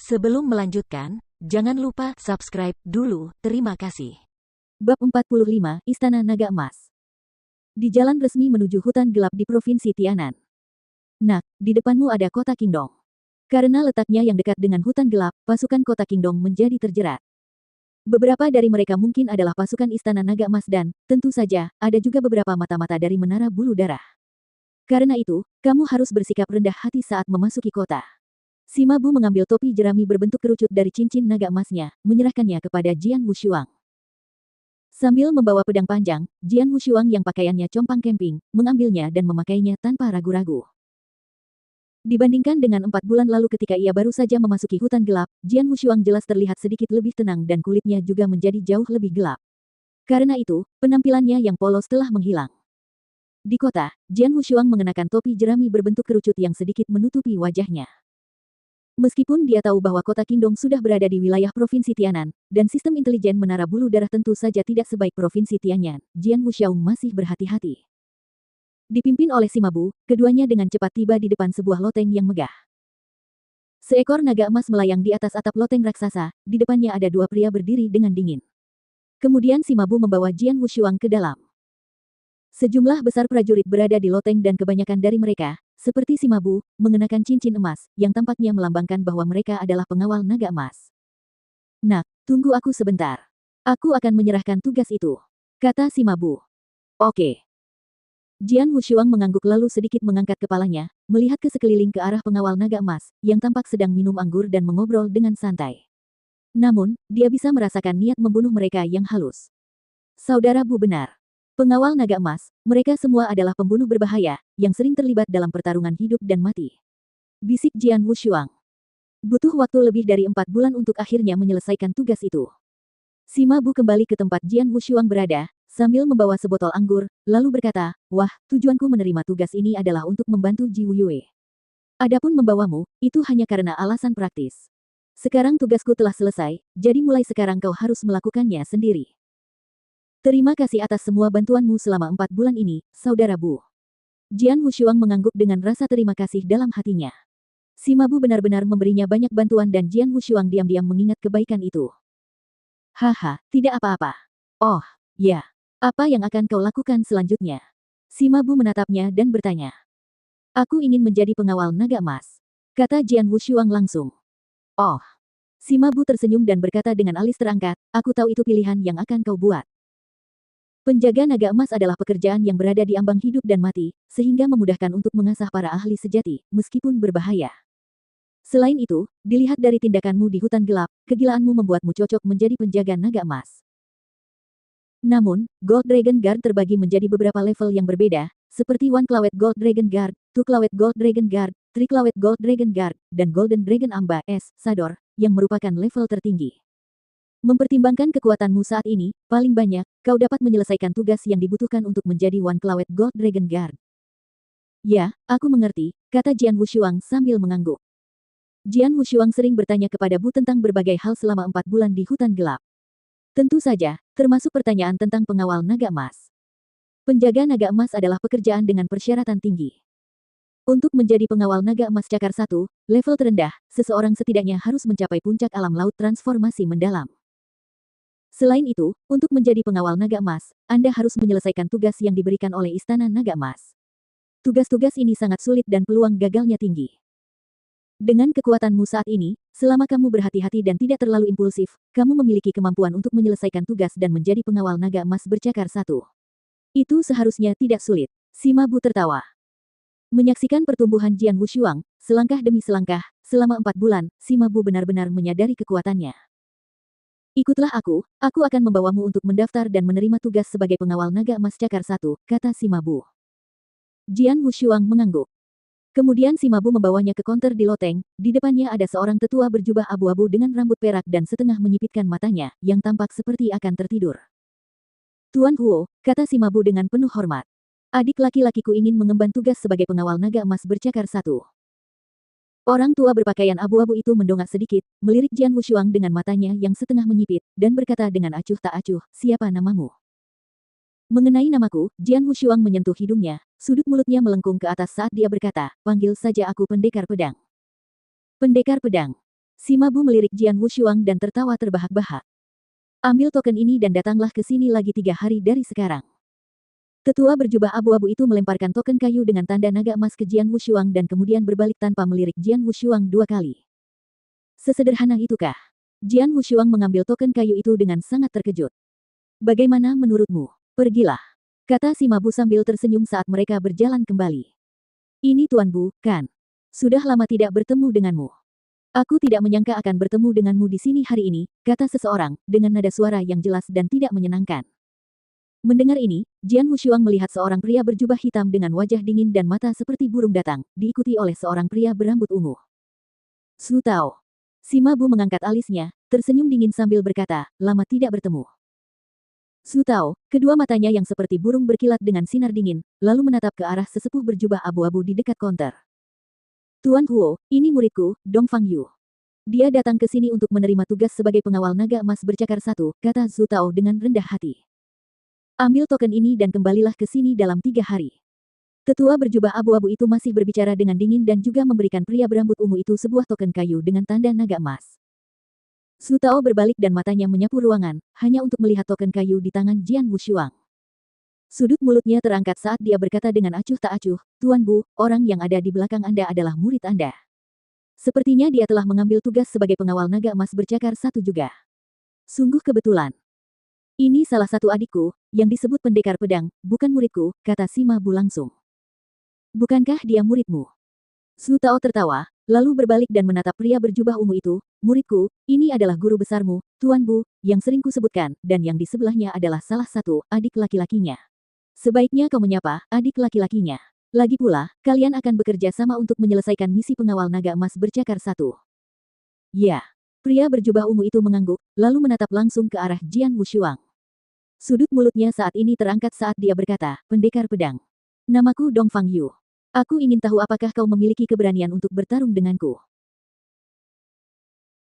Sebelum melanjutkan, jangan lupa subscribe dulu, terima kasih. Bab 45, Istana Naga Emas. Di jalan resmi menuju hutan gelap di Provinsi Tianan. Nak, di depanmu ada kota Qingdong. Karena letaknya yang dekat dengan hutan gelap, pasukan kota Qingdong menjadi terjerat. Beberapa dari mereka mungkin adalah pasukan Istana Naga Emas dan, tentu saja, ada juga beberapa mata-mata dari Menara Bulu Darah. Karena itu, kamu harus bersikap rendah hati saat memasuki kota. Sima Bu mengambil topi jerami berbentuk kerucut dari cincin naga emasnya, menyerahkannya kepada Jian Wushuang. Sambil membawa pedang panjang, Jian Wushuang yang pakaiannya compang camping, mengambilnya dan memakainya tanpa ragu-ragu. Dibandingkan dengan 4 bulan lalu ketika ia baru saja memasuki hutan gelap, Jian Wushuang jelas terlihat sedikit lebih tenang dan kulitnya juga menjadi jauh lebih gelap. Karena itu, penampilannya yang polos telah menghilang. Di kota, Jian Wushuang mengenakan topi jerami berbentuk kerucut yang sedikit menutupi wajahnya. Meskipun dia tahu bahwa kota Qingdong sudah berada di wilayah Provinsi Tianan, dan sistem intelijen Menara Bulu Darah tentu saja tidak sebaik Provinsi Tianyan, Jian Wushuang masih berhati-hati. Dipimpin oleh Sima Bu, keduanya dengan cepat tiba di depan sebuah loteng yang megah. Seekor naga emas melayang di atas atap loteng raksasa, di depannya ada 2 pria berdiri dengan dingin. Kemudian Sima Bu membawa Jian Wushuang ke dalam. Sejumlah besar prajurit berada di loteng dan kebanyakan dari mereka, seperti Sima Bu, mengenakan cincin emas, yang tampaknya melambangkan bahwa mereka adalah pengawal naga emas. Nak, tunggu aku sebentar. Aku akan menyerahkan tugas itu, kata Sima Bu. Oke. Jian Wushuang mengangguk lalu sedikit mengangkat kepalanya, melihat ke sekeliling ke arah pengawal naga emas, yang tampak sedang minum anggur dan mengobrol dengan santai. Namun, dia bisa merasakan niat membunuh mereka yang halus. Saudara Bu benar. Pengawal naga emas, mereka semua adalah pembunuh berbahaya, yang sering terlibat dalam pertarungan hidup dan mati. Bisik Jian Wushuang. Butuh waktu lebih dari 4 bulan untuk akhirnya menyelesaikan tugas itu. Sima Bu kembali ke tempat Jian Wushuang berada, sambil membawa sebotol anggur, lalu berkata, "Wah, tujuanku menerima tugas ini adalah untuk membantu Ji Wuyue. Adapun membawamu, itu hanya karena alasan praktis. Sekarang tugasku telah selesai, jadi mulai sekarang kau harus melakukannya sendiri. Terima kasih atas semua bantuanmu selama 4 bulan ini, Saudara Bu." Jian Wushuang mengangguk dengan rasa terima kasih dalam hatinya. Sima Bu benar-benar memberinya banyak bantuan dan Jian Wushuang diam-diam mengingat kebaikan itu. Haha, tidak apa-apa. Oh, ya. Apa yang akan kau lakukan selanjutnya? Sima Bu menatapnya dan bertanya. Aku ingin menjadi pengawal naga emas, kata Jian Wushuang langsung. Oh. Sima Bu tersenyum dan berkata dengan alis terangkat, aku tahu itu pilihan yang akan kau buat. Penjaga naga emas adalah pekerjaan yang berada di ambang hidup dan mati, sehingga memudahkan untuk mengasah para ahli sejati, meskipun berbahaya. Selain itu, dilihat dari tindakanmu di hutan gelap, kegilaanmu membuatmu cocok menjadi penjaga naga emas. Namun, Gold Dragon Guard terbagi menjadi beberapa level yang berbeda, seperti One Clawed Gold Dragon Guard, Two Clawed Gold Dragon Guard, Three Clawed Gold Dragon Guard, dan Golden Dragon Amba S. Sador, yang merupakan level tertinggi. Mempertimbangkan kekuatanmu saat ini, paling banyak, kau dapat menyelesaikan tugas yang dibutuhkan untuk menjadi One Clawed Gold Dragon Guard. Ya, aku mengerti, kata Jian Wushuang sambil mengangguk. Jian Wushuang sering bertanya kepada Bu tentang berbagai hal selama 4 bulan di hutan gelap. Tentu saja, termasuk pertanyaan tentang pengawal naga emas. Penjaga naga emas adalah pekerjaan dengan persyaratan tinggi. Untuk menjadi pengawal naga emas cakar 1, level terendah, seseorang setidaknya harus mencapai puncak alam laut transformasi mendalam. Selain itu, untuk menjadi pengawal naga emas, Anda harus menyelesaikan tugas yang diberikan oleh Istana Naga Emas. Tugas-tugas ini sangat sulit dan peluang gagalnya tinggi. Dengan kekuatanmu saat ini, selama kamu berhati-hati dan tidak terlalu impulsif, kamu memiliki kemampuan untuk menyelesaikan tugas dan menjadi pengawal naga emas bercakar 1. Itu seharusnya tidak sulit. Sima Bu tertawa. Menyaksikan pertumbuhan Jian Wushuang, selangkah demi selangkah, selama 4 bulan, Sima Bu benar-benar menyadari kekuatannya. Ikutlah aku akan membawamu untuk mendaftar dan menerima tugas sebagai pengawal naga emas cakar 1, kata Sima Bu. Jian Wushuang mengangguk. Kemudian Sima Bu membawanya ke konter di loteng, di depannya ada seorang tetua berjubah abu-abu dengan rambut perak dan setengah menyipitkan matanya, yang tampak seperti akan tertidur. Tuan Huo, kata Sima Bu dengan penuh hormat. Adik laki-lakiku ingin mengemban tugas sebagai pengawal naga emas bercakar 1. Orang tua berpakaian abu-abu itu mendongak sedikit, melirik Jian Wushuang dengan matanya yang setengah menyipit, dan berkata dengan acuh tak acuh, siapa namamu? Mengenai namaku, Jian Wushuang menyentuh hidungnya, sudut mulutnya melengkung ke atas saat dia berkata, panggil saja aku Pendekar Pedang. Pendekar Pedang. Si Mabu melirik Jian Wushuang dan tertawa terbahak-bahak. Ambil token ini dan datanglah ke sini lagi 3 hari dari sekarang. Tetua berjubah abu-abu itu melemparkan token kayu dengan tanda naga emas ke Jian Wushuang dan kemudian berbalik tanpa melirik Jian Wushuang 2 kali. Sesederhana itukah? Jian Wushuang mengambil token kayu itu dengan sangat terkejut. Bagaimana menurutmu? Pergilah, kata si Mabu sambil tersenyum saat mereka berjalan kembali. Ini Tuan Bu, kan? Sudah lama tidak bertemu denganmu. Aku tidak menyangka akan bertemu denganmu di sini hari ini, kata seseorang, dengan nada suara yang jelas dan tidak menyenangkan. Mendengar ini, Jian Wushuang melihat seorang pria berjubah hitam dengan wajah dingin dan mata seperti burung datang, diikuti oleh seorang pria berambut ungu. Su Tao. Si Mabu mengangkat alisnya, tersenyum dingin sambil berkata, lama tidak bertemu. Su Tao, kedua matanya yang seperti burung berkilat dengan sinar dingin, lalu menatap ke arah sesepuh berjubah abu-abu di dekat konter. Tuan Huo, ini muridku, Dong Fang Yu. Dia datang ke sini untuk menerima tugas sebagai pengawal naga emas bercakar 1, kata Su Tao dengan rendah hati. Ambil token ini dan kembalilah ke sini dalam 3 hari. Tetua berjubah abu-abu itu masih berbicara dengan dingin dan juga memberikan pria berambut ungu itu sebuah token kayu dengan tanda naga emas. Su Tao berbalik dan matanya menyapu ruangan, hanya untuk melihat token kayu di tangan Jian Wushuang. Sudut mulutnya terangkat saat dia berkata dengan acuh tak acuh, Tuan Bu, orang yang ada di belakang Anda adalah murid Anda. Sepertinya dia telah mengambil tugas sebagai pengawal naga emas bercakar 1 juga. Sungguh kebetulan. Ini salah satu adikku, yang disebut pendekar pedang, bukan muridku, kata si Mabu langsung. Bukankah dia muridmu? Su Tao tertawa, lalu berbalik dan menatap pria berjubah ungu itu, muridku, ini adalah guru besarmu, Tuan Bu, yang sering kusebutkan, dan yang di sebelahnya adalah salah satu adik laki-lakinya. Sebaiknya kau menyapa adik laki-lakinya. Lagi pula, kalian akan bekerja sama untuk menyelesaikan misi pengawal naga emas bercakar 1. Ya. Pria berjubah ungu itu mengangguk, lalu menatap langsung ke arah Jian Wushuang. Sudut mulutnya saat ini terangkat saat dia berkata, pendekar pedang. Namaku Dong Fang Yu. Aku ingin tahu apakah kau memiliki keberanian untuk bertarung denganku.